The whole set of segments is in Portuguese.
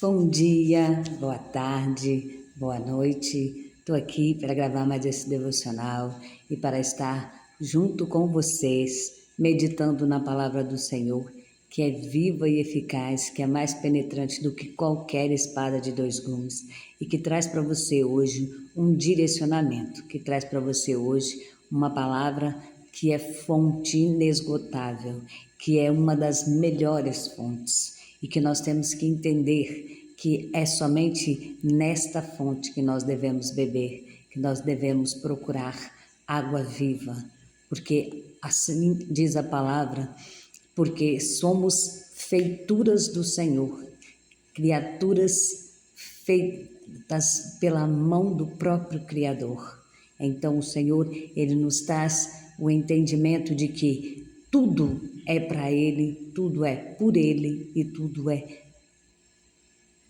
Bom dia, boa tarde, boa noite. Estou aqui para gravar mais esse devocional e para estar junto com vocês, meditando na palavra do Senhor, que é viva e eficaz, que é mais penetrante do que qualquer espada de dois gumes e que traz para você hoje um direcionamento, que traz para você hoje uma palavra que é fonte inesgotável, que é uma das melhores fontes e que nós temos que entender que é somente nesta fonte que nós devemos beber, que nós devemos procurar água viva, porque assim diz a palavra, porque somos feituras do Senhor, criaturas feitas pela mão do próprio Criador. Então o Senhor, Ele nos traz o entendimento de que tudo é para Ele, tudo é por Ele e tudo é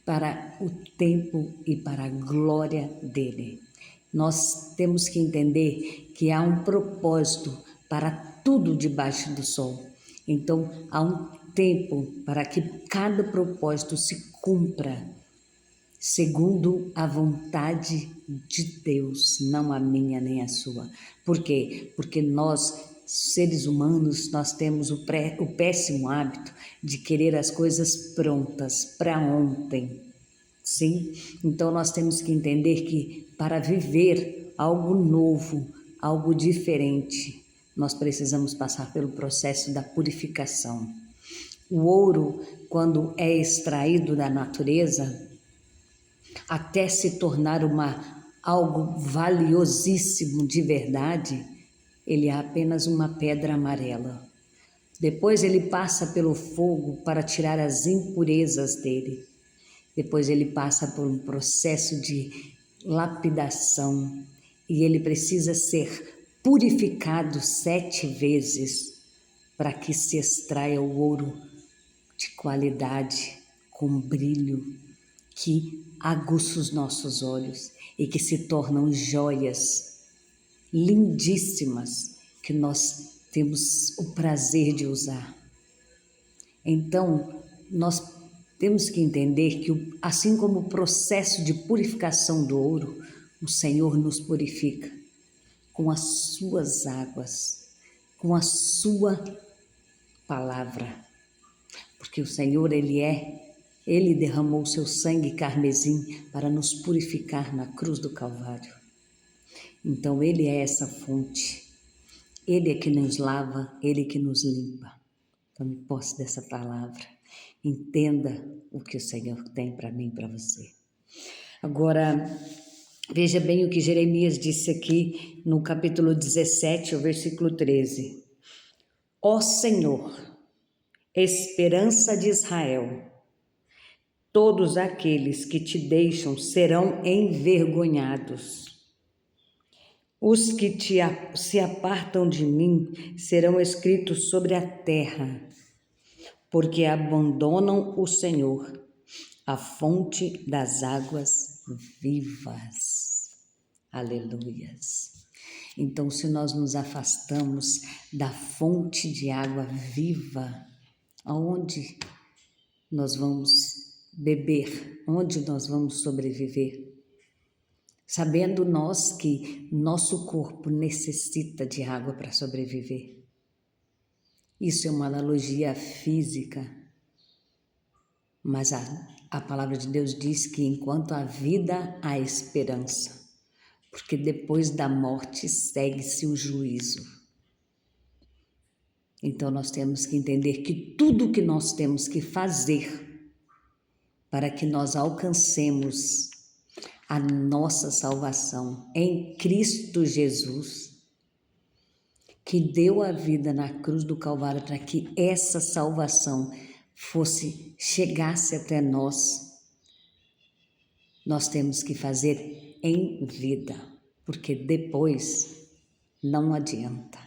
para o tempo e para a glória dEle. Nós temos que entender que há um propósito para tudo debaixo do sol. Então, há um tempo para que cada propósito se cumpra segundo a vontade de Deus, não a minha nem a sua. Por quê? Porque nós, seres humanos, nós temos o péssimo hábito de querer as coisas prontas para ontem. Sim? Então nós temos que entender que para viver algo novo, algo diferente, nós precisamos passar pelo processo da purificação. O ouro, quando é extraído da natureza, até se tornar algo valiosíssimo de verdade, ele é apenas uma pedra amarela. Depois ele passa pelo fogo para tirar as impurezas dele. Depois ele passa por um processo de lapidação e ele precisa ser purificado 7 vezes para que se extraia o ouro de qualidade, com brilho, que aguça os nossos olhos e que se tornam joias lindíssimas que nós temos o prazer de usar. Então, nós temos que entender que, assim como o processo de purificação do ouro, o Senhor nos purifica com as suas águas, com a sua palavra. Porque o Senhor, Ele derramou o seu sangue carmesim para nos purificar na cruz do Calvário. Então, Ele é essa fonte. Ele é que nos lava, Ele é que nos limpa. Tome posse dessa palavra. Entenda o que o Senhor tem para mim e para você. Agora, veja bem o que Jeremias disse aqui no capítulo 17, o versículo 13. Ó Senhor, esperança de Israel, todos aqueles que te deixam serão envergonhados. Os que se apartam de mim serão escritos sobre a terra, porque abandonam o Senhor, a fonte das águas vivas. Aleluias. Então, se nós nos afastamos da fonte de água viva, aonde nós vamos beber? Onde nós vamos sobreviver? Sabendo nós que nosso corpo necessita de água para sobreviver. Isso é uma analogia física, mas a palavra de Deus diz que enquanto há vida, há esperança, porque depois da morte segue-se o juízo. Então nós temos que entender que tudo que nós temos que fazer para que nós alcancemos a nossa salvação em Cristo Jesus, que deu a vida na cruz do Calvário para que essa salvação chegasse até nós, nós temos que fazer em vida, porque depois não adianta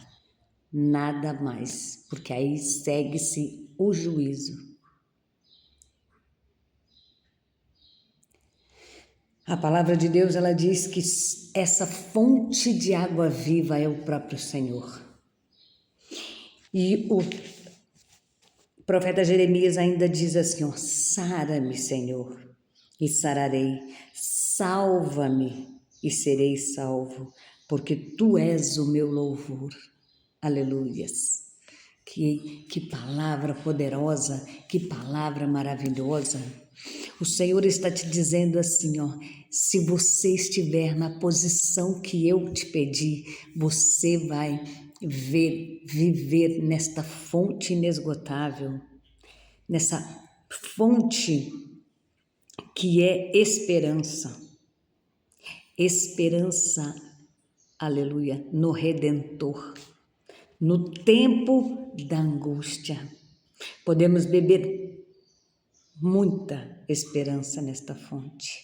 nada mais, porque aí segue-se o juízo. A palavra de Deus, ela diz que essa fonte de água viva é o próprio Senhor. E o profeta Jeremias ainda diz assim, ó, sara-me, Senhor, e sararei. Salva-me e serei salvo, porque tu és o meu louvor. Aleluias. Que palavra poderosa, que palavra maravilhosa. O Senhor está te dizendo assim, ó, se você estiver na posição que eu te pedi, você vai viver nesta fonte inesgotável, nessa fonte que é esperança. Esperança, aleluia, no Redentor, no tempo da angústia. Podemos beber muita esperança nesta fonte.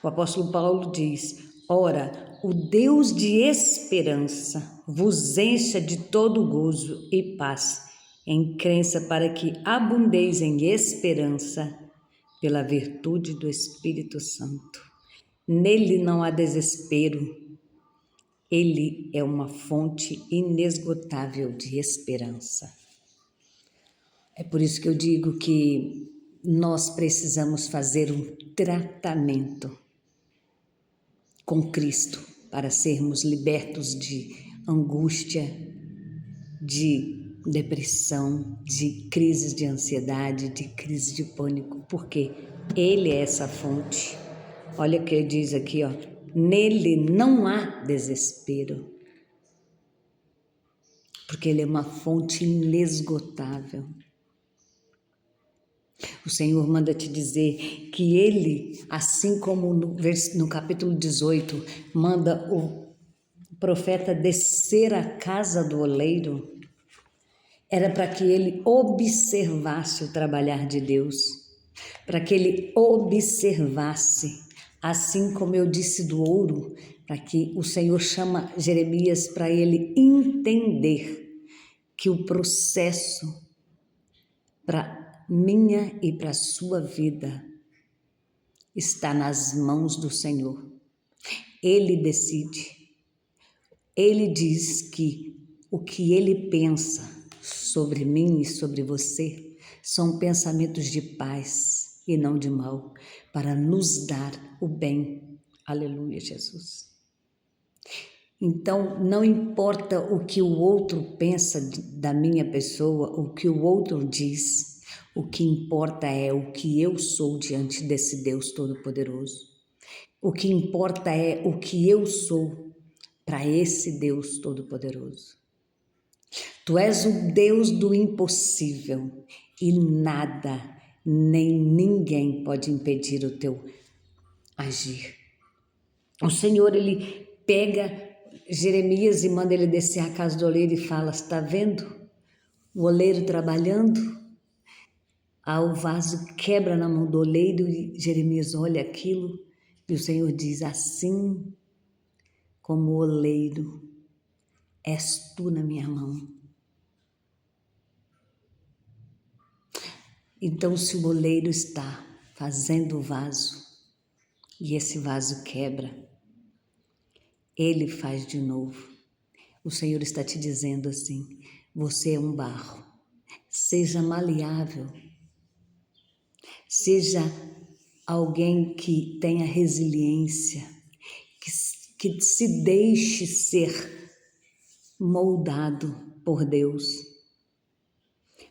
O apóstolo Paulo diz: ora, o Deus de esperança vos encha de todo gozo e paz em crença, para que abundeis em esperança pela virtude do Espírito Santo. Nele não há desespero, ele é uma fonte inesgotável de esperança. É por isso que eu digo que nós precisamos fazer um tratamento com Cristo para sermos libertos de angústia, de depressão, de crises de ansiedade, de crise de pânico, porque Ele é essa fonte. Olha o que ele diz aqui, ó. Nele não há desespero, porque Ele é uma fonte inesgotável. O Senhor manda te dizer que Ele, assim como no capítulo 18, manda o profeta descer à casa do oleiro, era para que ele observasse o trabalhar de Deus, para que ele observasse, assim como eu disse do ouro, para que o Senhor chama Jeremias para ele entender que o processo para minha e para a sua vida está nas mãos do Senhor. Ele decide. Ele diz que o que Ele pensa sobre mim e sobre você são pensamentos de paz e não de mal, para nos dar o bem. Aleluia, Jesus. Então, não importa o que o outro pensa da minha pessoa, o que o outro diz, o que importa é o que eu sou diante desse Deus Todo-Poderoso. O que importa é o que eu sou para esse Deus Todo-Poderoso. Tu és o Deus do impossível e nada, nem ninguém pode impedir o teu agir. O Senhor, Ele pega Jeremias e manda ele descer à casa do oleiro e fala: está vendo o oleiro trabalhando? O vaso quebra na mão do oleiro e Jeremias olha aquilo e o Senhor diz: assim como o oleiro és tu na minha mão. Então, se o oleiro está fazendo o vaso e esse vaso quebra, ele faz de novo. O Senhor está te dizendo assim: você é um barro, seja maleável, seja alguém que tenha resiliência, que se deixe ser moldado por Deus,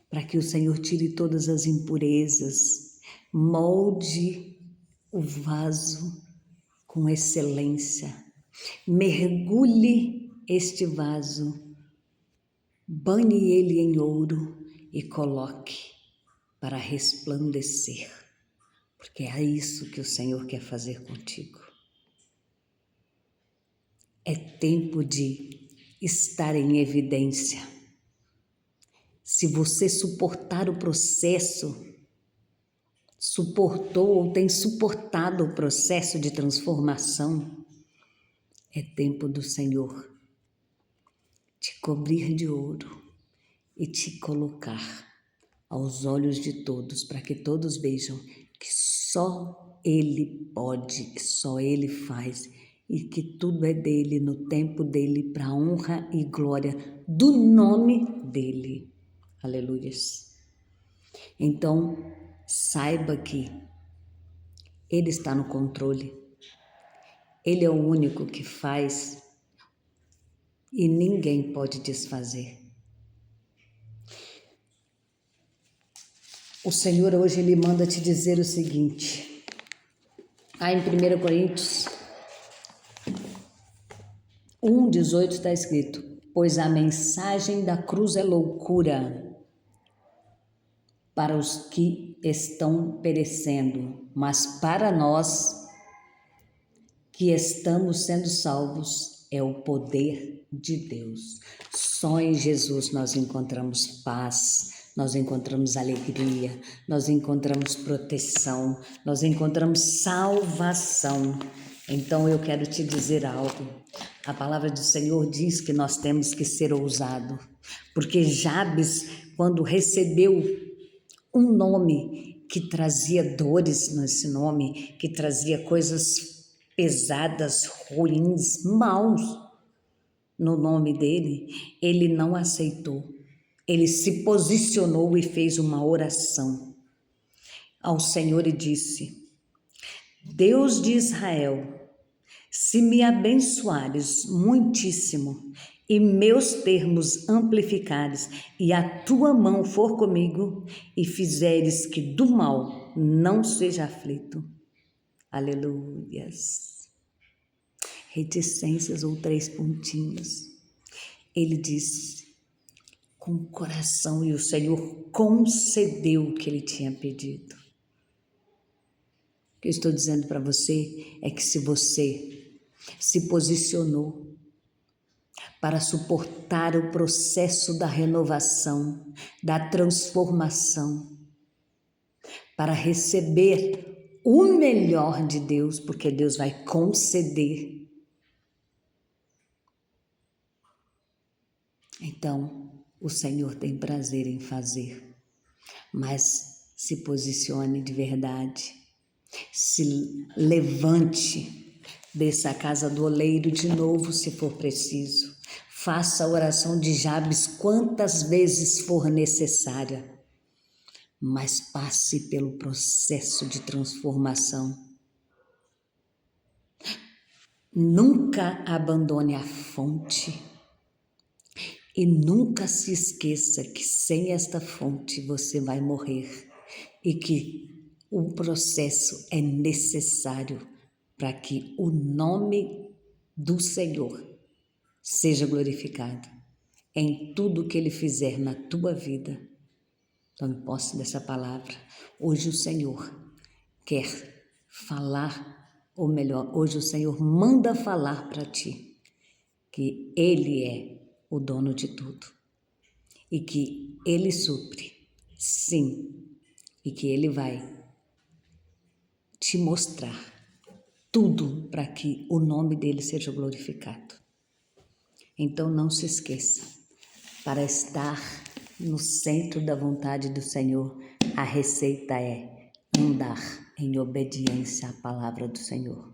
para que o Senhor tire todas as impurezas, molde o vaso com excelência, mergulhe este vaso, banhe ele em ouro e coloque para resplandecer, porque é isso que o Senhor quer fazer contigo. É tempo de estar em evidência. Se você suportar o processo, suportou ou tem suportado o processo de transformação, é tempo do Senhor te cobrir de ouro e te colocar aos olhos de todos, para que todos vejam que só Ele pode, que só Ele faz e que tudo é dele, no tempo dele, para a honra e glória do nome dele. Aleluias. Então, saiba que Ele está no controle. Ele é o único que faz e ninguém pode desfazer. O Senhor hoje Ele manda te dizer o seguinte, aí em 1 Coríntios 1,18 está escrito: pois a mensagem da cruz é loucura para os que estão perecendo, mas para nós que estamos sendo salvos é o poder de Deus. Só em Jesus nós encontramos paz, nós encontramos alegria, nós encontramos proteção, nós encontramos salvação. Então eu quero te dizer algo. A palavra do Senhor diz que nós temos que ser ousado, porque Jabes, quando recebeu um nome que trazia dores nesse nome, que trazia coisas pesadas, ruins, maus no nome dele, ele não aceitou. Ele se posicionou e fez uma oração ao Senhor e disse: Deus de Israel, se me abençoares muitíssimo e meus termos amplificares, e a tua mão for comigo, e fizeres que do mal não seja aflito. Aleluias. Reticências ou 3 pontinhos. Ele disse com o coração, e o Senhor concedeu o que ele tinha pedido. O que eu estou dizendo para você é que se você se posicionou para suportar o processo da renovação, da transformação, para receber o melhor de Deus, porque Deus vai conceder. Então, o Senhor tem prazer em fazer, mas se posicione de verdade, se levante, desça a casa do oleiro de novo se for preciso, faça a oração de Jabes quantas vezes for necessária, mas passe pelo processo de transformação. Nunca abandone a fonte e nunca se esqueça que sem esta fonte você vai morrer e que o processo é necessário para que o nome do Senhor seja glorificado em tudo que Ele fizer na tua vida. Tome posse dessa palavra. Hoje o Senhor quer falar, ou melhor, hoje o Senhor manda falar para ti que Ele é o dono de tudo e que Ele supre, sim, e que Ele vai te mostrar tudo para que o nome dele seja glorificado. Então não se esqueça, para estar no centro da vontade do Senhor, a receita é andar em obediência à palavra do Senhor.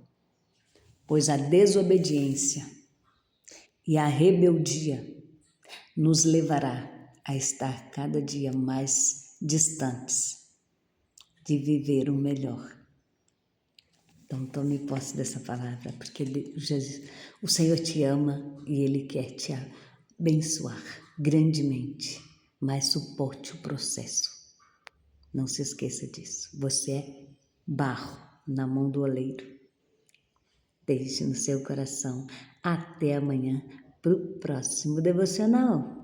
Pois a desobediência e a rebeldia nos levará a estar cada dia mais distantes de viver o melhor. Então tome posse dessa palavra, porque o Senhor te ama e Ele quer te abençoar grandemente, mas suporte o processo. Não se esqueça disso. Você é barro na mão do oleiro. Deixe no seu coração. Até amanhã para o próximo devocional.